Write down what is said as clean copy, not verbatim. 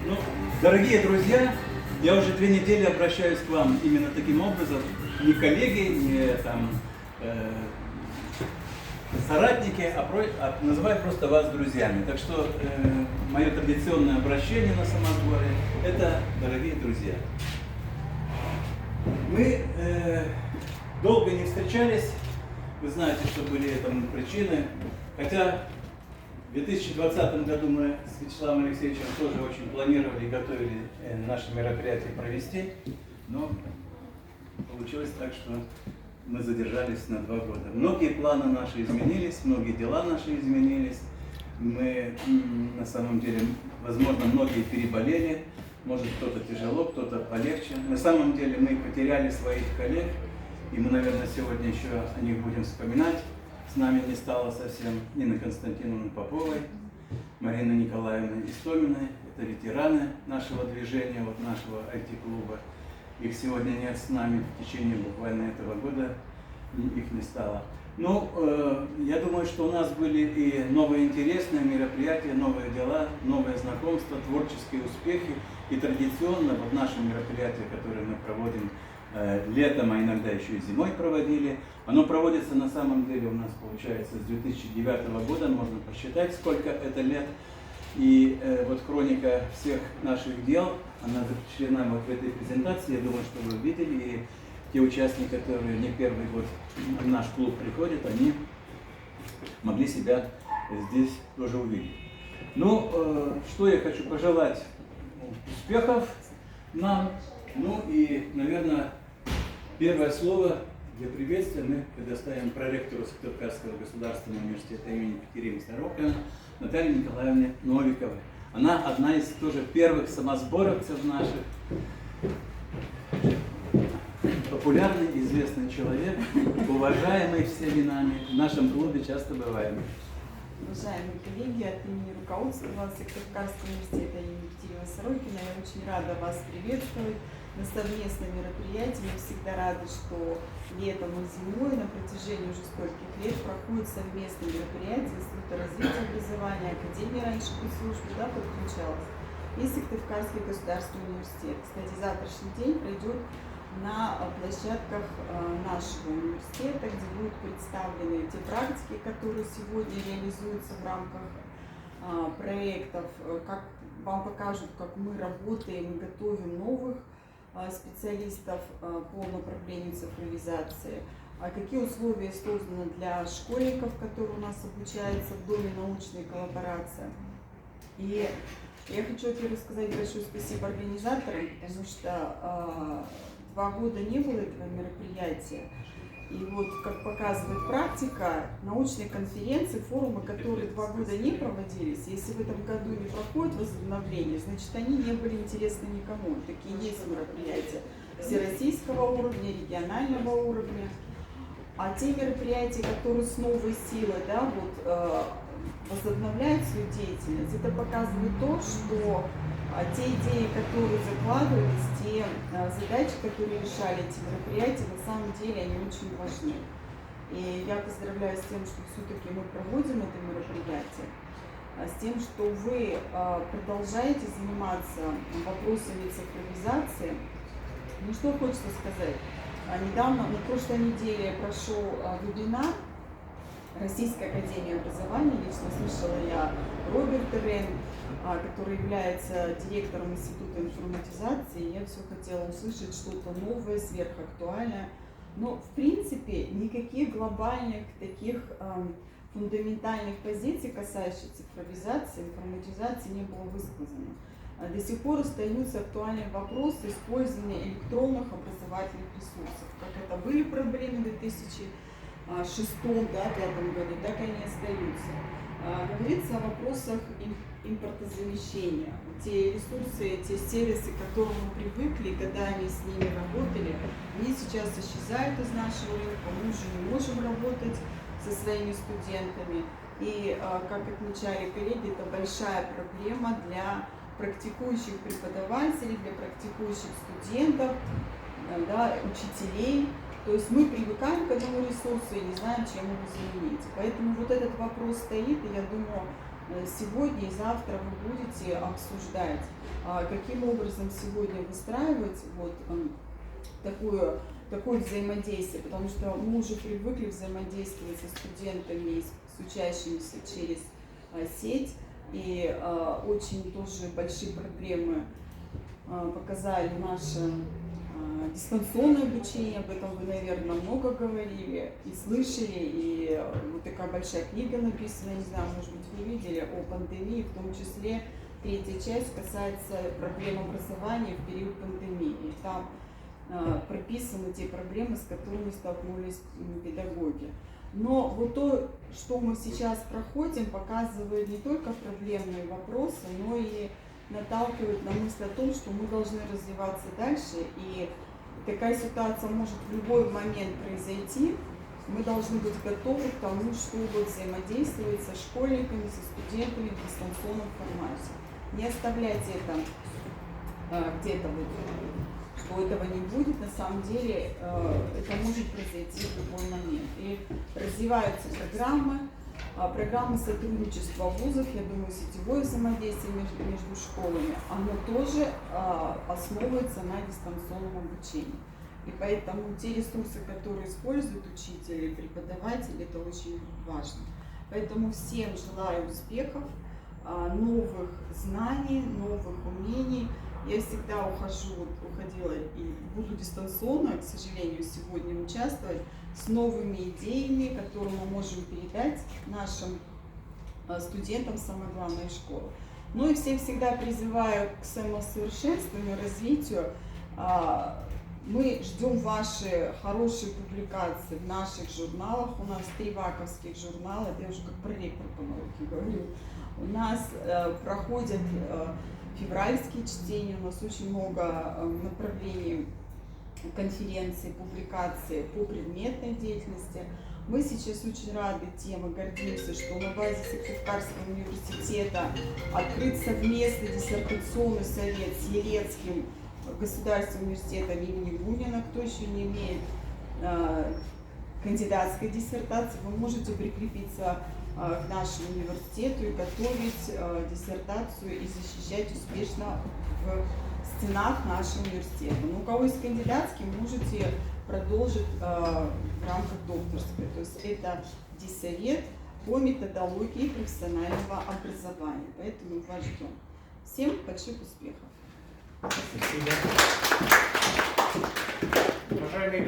Ну, дорогие друзья, я уже 2 недели обращаюсь к вам именно таким образом. Не коллеги, не там, соратники, а называю просто вас друзьями. Так что мое традиционное обращение на самосборе – это дорогие друзья. Мы долго не встречались, вы знаете, что были этому причины, хотя в 2020 году мы с Вячеславом Алексеевичем тоже очень планировали и готовили наши мероприятия провести, но получилось так, что мы задержались на 2 года. Многие планы наши изменились, многие дела наши изменились. Мы на самом деле, возможно, многие переболели, может кто-то тяжело, кто-то полегче. На самом деле мы потеряли своих коллег, и мы, наверное, сегодня еще о них будем вспоминать. С нами не стало совсем Нины Константиновны Поповой, Марины Николаевны Истоминой. Это ветераны нашего движения, вот нашего IT-клуба. Их сегодня нет с нами, в течение буквально этого года их не стало. Ну, я думаю, что у нас были и новые интересные мероприятия, новые дела, новые знакомства, творческие успехи. И традиционно вот наши мероприятия, которые мы проводим летом, а иногда еще и зимой проводили, оно проводится на самом деле у нас, получается, с 2009 года, можно посчитать, сколько это лет. И вот хроника всех наших дел, она запечатлена вот в этой презентации, я думаю, что вы видели, и те участники, которые не первый год в наш клуб приходят, они могли себя здесь тоже увидеть. Ну, что я хочу пожелать? Успехов нам. Ну и, наверное, первое слово для приветствия мы предоставим проректору Сыктывкарского государственного университета имени Екатерины Сорока Наталье Николаевне Новиковой. Она одна из тоже первых самосборовцев наших. Популярный, известный человек, уважаемый всеми нами, в нашем клубе часто бываем. Уважаемые коллеги, от имени руководства Сыктывкарского университета имени Екатерины Сорокиной я очень рада вас приветствовать на совместном мероприятии. Мы всегда рады, что летом и зимой на протяжении уже стольких лет проходят совместные мероприятия Института развития образования, Академия раньше при службе подключалась, и Сыктывкарский государственный университет. Кстати, завтрашний день пройдет на площадках нашего университета, где будут представлены те практики, которые сегодня реализуются в рамках проектов, как вам покажут, как мы работаем и готовим новых специалистов по направлению цифровизации, какие условия созданы для школьников, которые у нас обучаются в Доме научной коллаборации. И я хочу, во-первых, сказать большое спасибо организаторам, потому что 2 года не было этого мероприятия. И вот, как показывает практика, научные конференции, форумы, которые 2 года не проводились, если в этом году не проходит возобновление, значит, они не были интересны никому. Такие есть мероприятия всероссийского уровня, регионального уровня. А те мероприятия, которые с новой силой, возобновляют свою деятельность, это показывает то, что те идеи, которые закладывались, те задачи, которые решали эти мероприятия, на самом деле они очень важны. И я поздравляю с тем, что все-таки мы проводим это мероприятие, с тем, что вы продолжаете заниматься вопросами цифровизации. Ну что хочется сказать. Недавно, на прошлой неделе прошел вебинар Российской академии образования. Лично слышала я Роберта Рен, который является директором Института информатизации. Я все хотела услышать что-то новое, сверхактуальное. Но, в принципе, никаких глобальных таких фундаментальных позиций, касающихся цифровизации, информатизации, не было высказано. До сих пор остаются актуальные вопросы использования электронных образовательных ресурсов. Как это были проблемы в 2006-2005 году, так они и остаются. Говорится о вопросах импортозамещения. Те ресурсы, те сервисы, к которым мы привыкли, годами с ними работали, они сейчас исчезают из нашего рынка, мы уже не можем работать со своими студентами. И, как отмечали коллеги, это большая проблема для практикующих преподавателей, для практикующих студентов, учителей. То есть мы привыкаем к этому ресурсу и не знаем, чем его заменить. Поэтому вот этот вопрос стоит, и я думаю, сегодня и завтра вы будете обсуждать, каким образом сегодня выстраивать вот такое взаимодействие, потому что мы уже привыкли взаимодействовать со студентами, с учащимися через сеть, и очень тоже большие проблемы показали наше дистанционное обучение, об этом вы, наверное, много говорили и слышали, и вот такая большая книга написана, не знаю, может быть, вы видели, о пандемии, в том числе третья часть касается проблем образования в период пандемии. И там прописаны те проблемы, с которыми столкнулись педагоги. Но вот то, что мы сейчас проходим, показывает не только проблемные вопросы, но и наталкивает на мысль о том, что мы должны развиваться дальше, и такая ситуация может в любой момент произойти. Мы должны быть готовы к тому, чтобы взаимодействовать со школьниками, со студентами в дистанционном формате. Не оставляйте это где-то вот, что этого не будет. На самом деле это может произойти в любой момент. И развиваются программы сотрудничества вузов, я думаю, сетевое взаимодействие между школами, оно тоже основывается на дистанционном обучении. И поэтому те ресурсы, которые используют учители, преподаватели, это очень важно. Поэтому всем желаю успехов, новых знаний, новых умений. Я всегда уходила и буду дистанционно, к сожалению, сегодня участвовать с новыми идеями, которые мы можем передать нашим студентам, самое главное, из школы. Ну и всех всегда призываю к самосовершенствованию, развитию. Мы ждем ваши хорошие публикации в наших журналах. У нас 3 ваковских журнала, это я уже как проректор по науке говорю. У нас проходят февральские чтения, у нас очень много направлений конференций, публикаций по предметной деятельности. Мы сейчас очень рады тем и гордимся, что на базе Сыктывкарского университета открыт совместный диссертационный совет с Елецким государственным университетом имени Бунина. Кто еще не имеет кандидатской диссертации, вы можете прикрепиться к нашему университету и готовить диссертацию и защищать успешно в стенах нашего университета. Но у кого есть кандидатский, можете продолжить в рамках докторской. То есть это диссовет по методологии профессионального образования. Поэтому вас ждем. Всем больших успехов! Спасибо. Уважаемые